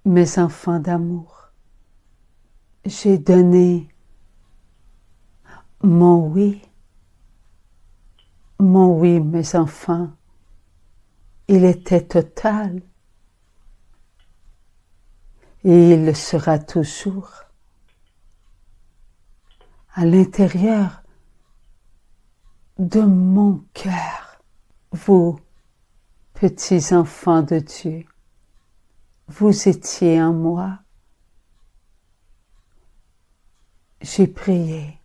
mes enfants d'amour, j'ai donné mon oui, mes enfants, il était total et il le sera toujours. À l'intérieur de mon cœur, vous, petits enfants de Dieu, vous étiez en moi. J'ai prié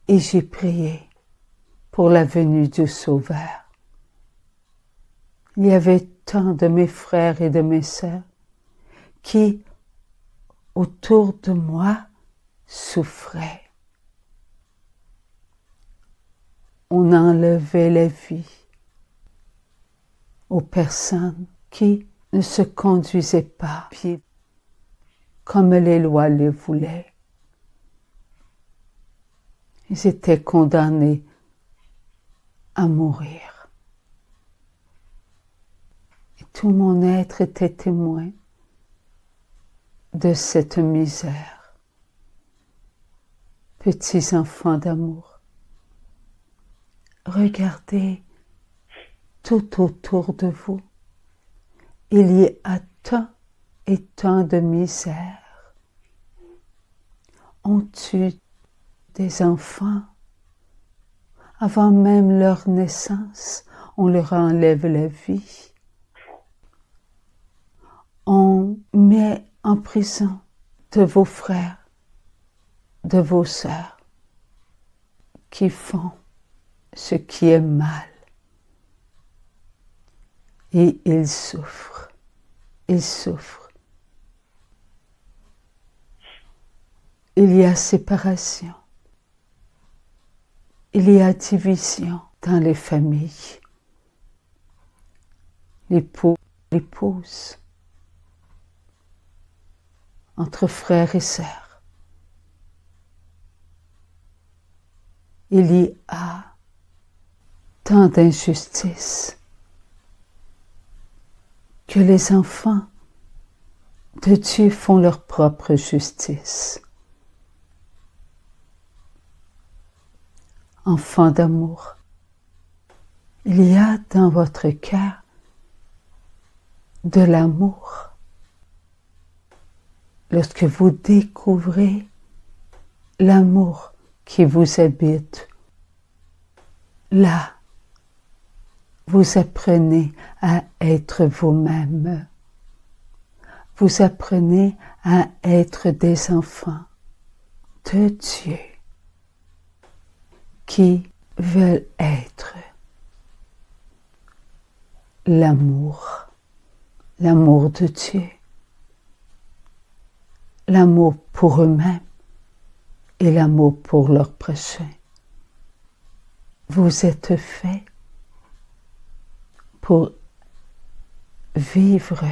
et j'ai prié pour la venue du Sauveur. Il y avait tant de mes frères et de mes sœurs qui, autour de moi, souffraient. On enlevait la vie aux personnes qui ne se conduisaient pas comme les lois le voulaient. Ils étaient condamnés à mourir. Et tout mon être était témoin de cette misère. Petits enfants d'amour, regardez tout autour de vous. Il y a tant et tant de misère. On tue des enfants avant même leur naissance, on leur enlève la vie. On met en prison de vos frères, de vos sœurs qui font ce qui est mal. Et ils souffrent, ils souffrent. Il y a séparation, il y a division dans les familles. L'époux, l'épouse, entre frères et sœurs. Il y a tant d'injustices que les enfants de Dieu font leur propre justice. Enfants d'amour, il y a dans votre cœur de l'amour. Lorsque vous découvrez l'amour qui vous habite, là, vous apprenez à être vous-même. Vous apprenez à être des enfants de Dieu qui veulent être l'amour de Dieu, l'amour pour eux-mêmes et l'amour pour leur prochain. Vous êtes faits pour vivre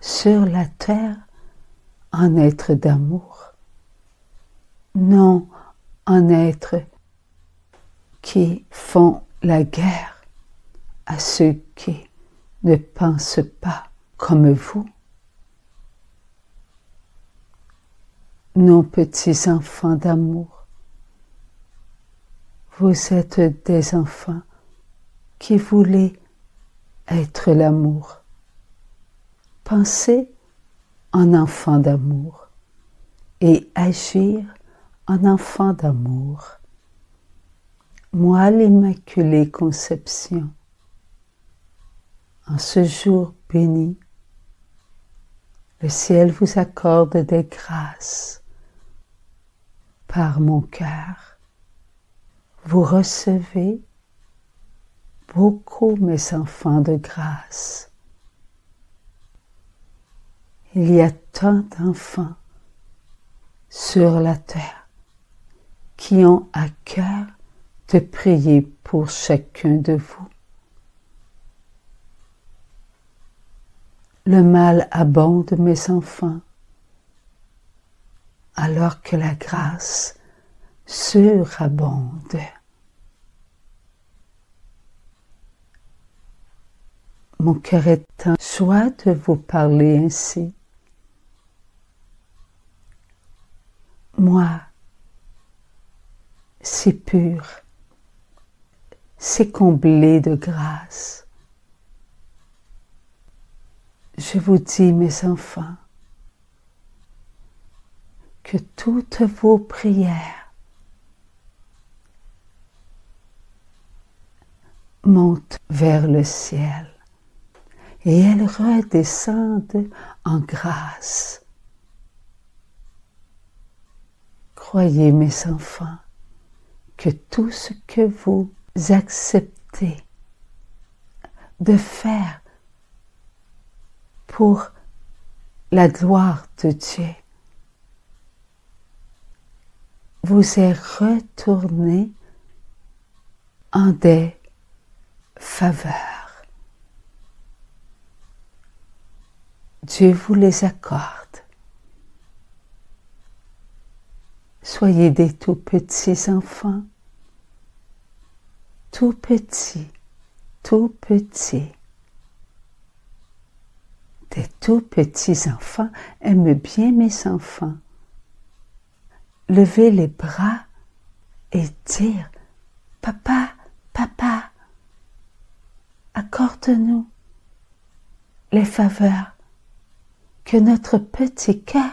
sur la terre en être d'amour, non en être qui font la guerre à ceux qui ne pensent pas comme vous. Nos petits enfants d'amour, vous êtes des enfants qui voulaient être l'amour. Pensez en enfant d'amour et agir en enfant d'amour. Moi, l'Immaculée Conception, en ce jour béni, le ciel vous accorde des grâces. Par mon cœur, vous recevez beaucoup, mes enfants de grâce. Il y a tant d'enfants sur la terre qui ont à cœur de prier pour chacun de vous. Le mal abonde, mes enfants, alors que la grâce surabonde. Mon cœur est en joie de vous parler ainsi. Moi, si pur, si comblé de grâce, je vous dis, mes enfants, que toutes vos prières montent vers le ciel et elles redescendent en grâce. Croyez, mes enfants, que tout ce que vous acceptez de faire pour la gloire de Dieu vous est retourné en des faveurs. Dieu vous les accorde. Soyez des tout petits enfants, tout petits, tout petits. Des tout petits enfants aiment bien mes enfants. Levez les bras et dire, papa, papa, accorde-nous les faveurs que notre petit cœur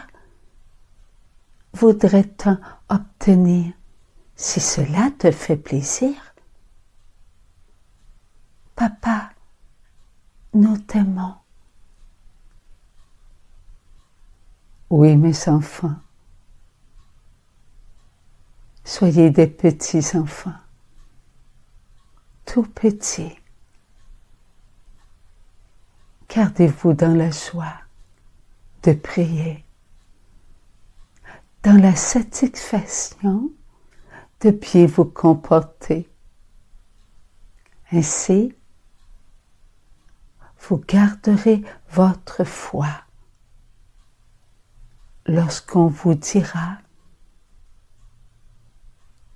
voudrait tant obtenir. Si cela te fait plaisir, papa, nous t'aimons. Oui, mes enfants, soyez des petits enfants, tout petits. Gardez-vous dans la joie de prier, dans la satisfaction de bien vous comporter. Ainsi, vous garderez votre foi lorsqu'on vous dira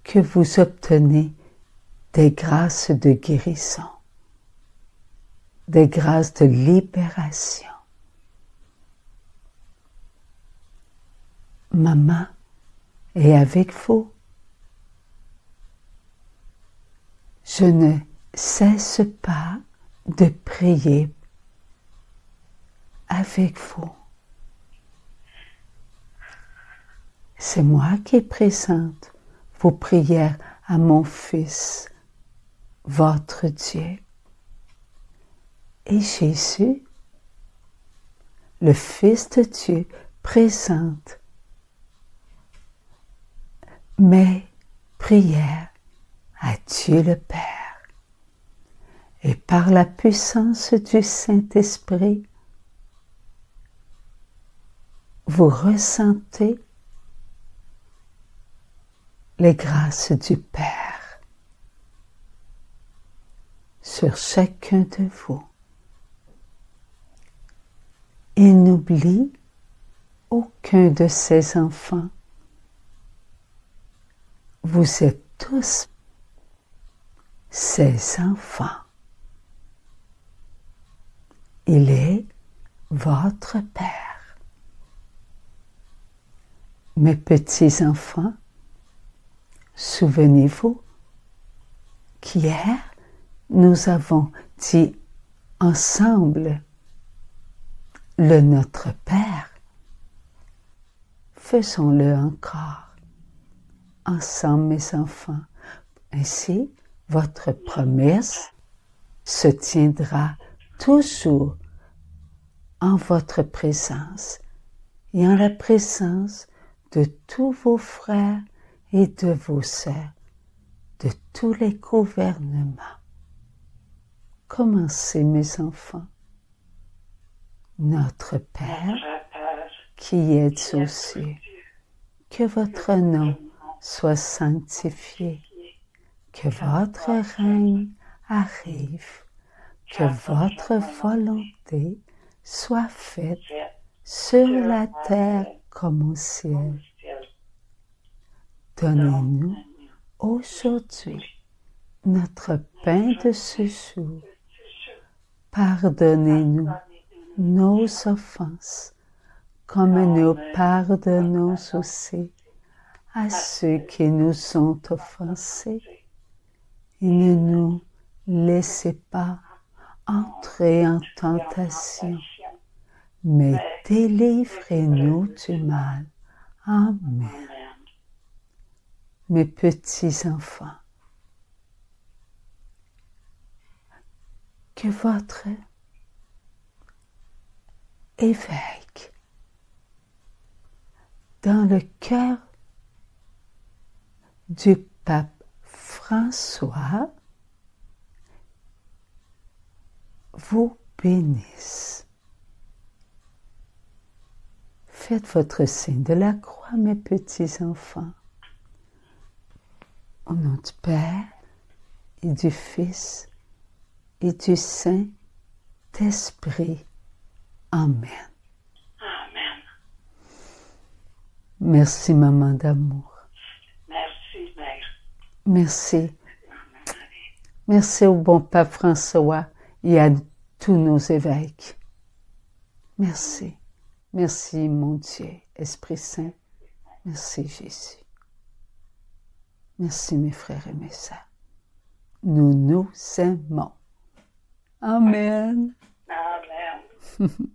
que vous obtenez des grâces de guérison, des grâces de libération. Maman est avec vous. Je ne cesse pas de prier avec vous. C'est moi qui présente vos prières à mon Fils, votre Dieu. Et Jésus, le Fils de Dieu, présente mes prières à Dieu le Père. Et par la puissance du Saint-Esprit, vous ressentez les grâces du Père sur chacun de vous. Il n'oublie aucun de ses enfants. Vous êtes tous ses enfants. Il est votre Père. Mes petits enfants, souvenez-vous qu'hier, nous avons dit ensemble le Notre Père. Faisons-le encore, ensemble mes enfants. Ainsi, votre promesse se tiendra toujours en votre présence et en la présence de tous vos frères et de vos sœurs, de tous les gouvernements. Commencez, mes enfants. Notre Père, qui êtes aux cieux, que votre nom soit sanctifié, que votre règne arrive, que votre volonté soit faite sur la terre comme au ciel. Donnez-nous aujourd'hui notre pain de ce jour. Pardonnez-nous nos offenses, comme nous pardonnons aussi à ceux qui nous ont offensés. Et ne nous laissez pas entrer en tentation, mais délivrez-nous du mal. Amen. Mes petits enfants, que votre évêque dans le cœur du pape François vous bénisse. Faites votre signe de la croix, mes petits enfants. Au nom du Père et du Fils et du Saint-Esprit. Amen. Amen. Merci, maman d'amour. Merci, Mère. Merci. Merci au bon Pape François et à tous nos évêques. Merci. Merci, mon Dieu, Esprit Saint. Merci, Jésus. Merci, mes frères et mes sœurs. Nous nous aimons. Amen. Amen.